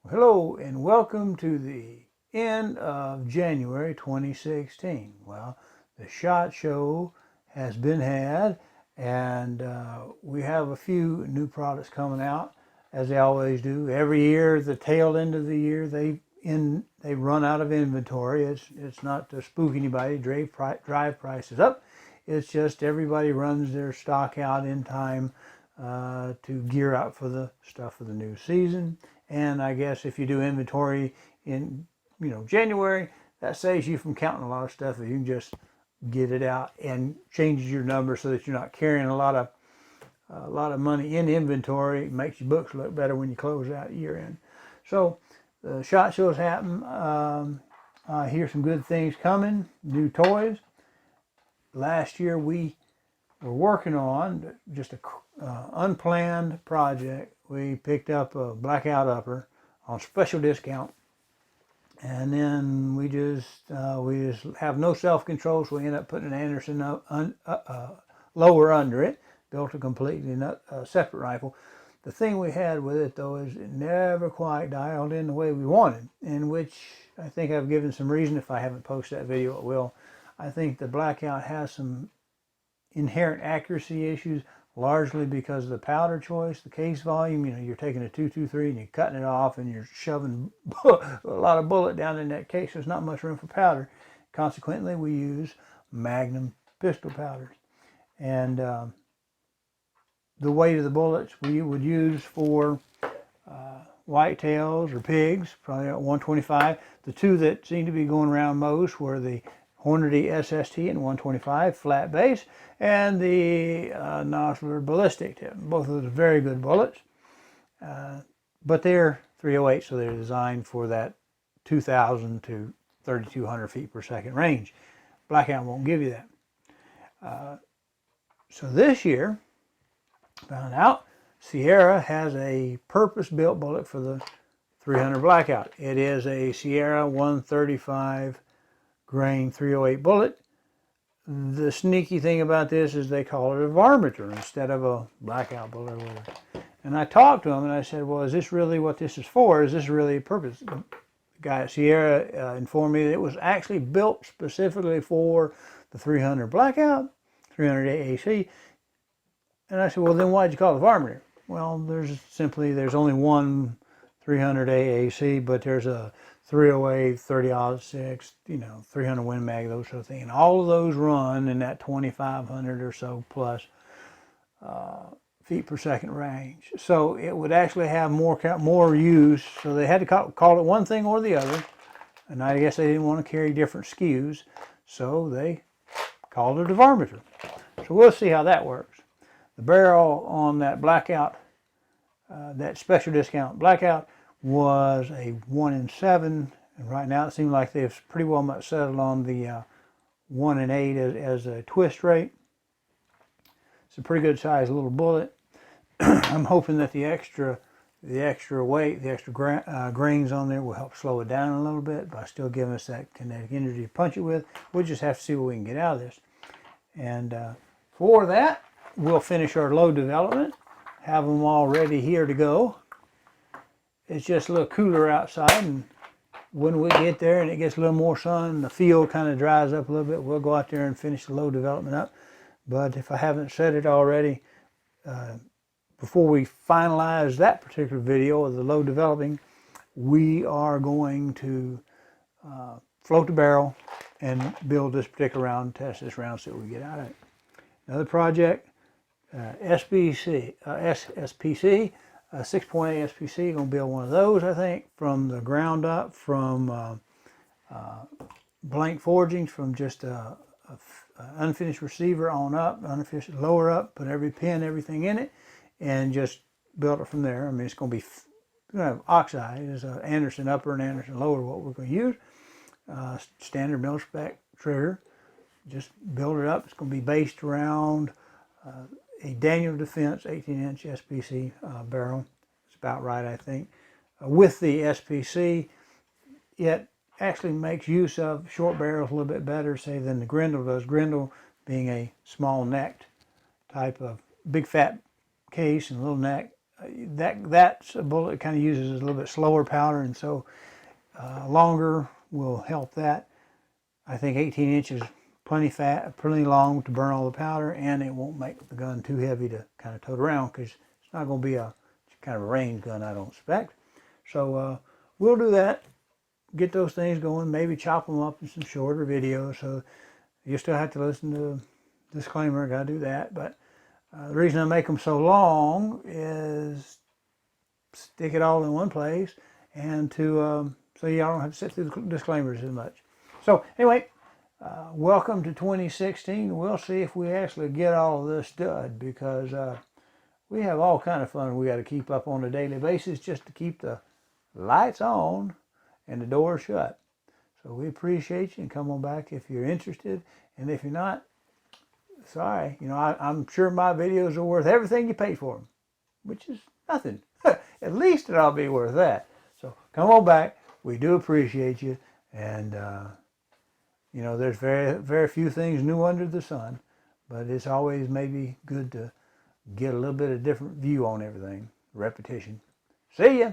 Hello and welcome to the end of January 2016. Well, the SHOT Show has been had, and we have a few new products coming out, as they always do. Every year, the tail end of the year, they run out of inventory. It's not to spook anybody, drive prices up. It's just everybody runs their stock out in time to gear up for the stuff for the new season. And I guess if you do inventory in January, that saves you from counting a lot of stuff. If you can just get it out and changes your number so that you're not carrying a lot of money in inventory. It makes your books look better when you close out year end. So the SHOT Shows happen. I hear some good things coming. New toys. Last year we were working on just a unplanned project. We picked up a blackout upper on special discount, and then we just have no self-control, so we end up putting an Anderson lower under it, built a completely separate rifle. The thing we had with it though is it never quite dialed in the way we wanted, in which I think I've given some reason. If I haven't posted that video, it will. I think the blackout has some inherent accuracy issues, largely because of the powder choice, the case volume. You're taking a 223 and you're cutting it off and you're shoving a lot of bullet down in that case. There's not much room for powder. Consequently, we use Magnum pistol powders. And the weight of the bullets we would use for whitetails or pigs, probably at 125. The two that seem to be going around most were the Hornady SST and 125 flat base, and the Nosler ballistic tip. Both of those are very good bullets, but they're 308, so they're designed for that 2,000 to 3,200 feet per second range. Blackout won't give you that. So this year, found out Sierra has a purpose-built bullet for the 300 Blackout. It is a Sierra 135 grain 308 bullet. The sneaky thing about this is they call it a varminter instead of a blackout bullet or whatever. And I talked to him and I said, well, is this really what this is for? Is this really a purpose? The guy at Sierra informed me that it was actually built specifically for the 300 Blackout, 300 AAC. And I said, well, then why'd you call it a varminter? Well, there's only one 300 AAC, but there's a 308, 30-06, 300 Win Mag, those sort of things. And all of those run in that 2,500 or so plus feet per second range. So it would actually have more use. So they had to call it one thing or the other. And I guess they didn't want to carry different SKUs. So they called it a varminter. So we'll see how that works. The barrel on that blackout, that special discount blackout, was a 1 in 7, and right now it seems like they've pretty well much settled on the 1 in 8 as a twist rate. It's a pretty good sized little bullet. I'm hoping that the extra weight, the extra grains on there will help slow it down a little bit by still giving us that kinetic energy to punch it with. We'll just have to see what we can get out of this. And for that, we'll finish our load development, have them all ready here to go. It's just a little cooler outside, and when we get there and it gets a little more sun, the field kind of dries up a little bit, we'll go out there and finish the load development up. But if I haven't said it already, before we finalize that particular video of the load developing, we are going to float the barrel and build this particular round, test this round, see what we get out of it. Another project, SPC, 6.8 SPC, going to build one of those, I think, from the ground up, from blank forgings, from just a unfinished receiver on up, unfinished lower up, put every pin, everything in it, and just build it from there. I mean, it's going to be have oxide. It's an Anderson upper and Anderson lower, what we're going to use. Standard mil-spec trigger. Just build it up. It's going to be based around a Daniel Defense 18-inch SPC barrel. It's about right, I think. With the SPC, it actually makes use of short barrels a little bit better, say, than the Grendel does. Grendel being a small necked type of big fat case and little neck, that's a bullet kind of uses a little bit slower powder, and so longer will help that. I think 18 inches plenty plenty long to burn all the powder, and it won't make the gun too heavy to kind of tote around, because it's not going to be a kind of a range gun, I don't expect. So we'll do that, get those things going, maybe chop them up in some shorter videos. So you still have to listen to the disclaimer, I got to do that. But the reason I make them so long is stick it all in one place, and to so y'all don't have to sit through the disclaimers as much. So anyway, welcome to 2016. We'll see if we actually get all of this done, because we have all kind of fun we got to keep up on a daily basis just to keep the lights on and the door shut. So we appreciate you, and come on back if you're interested. And if you're not, sorry, you know, I'm sure my videos are worth everything you pay for them, which is nothing. At least it'll be worth that. So come on back. We do appreciate you. And, you know, there's very few things new under the sun, but it's always maybe good to get a little bit of different view on everything. Repetition. See ya.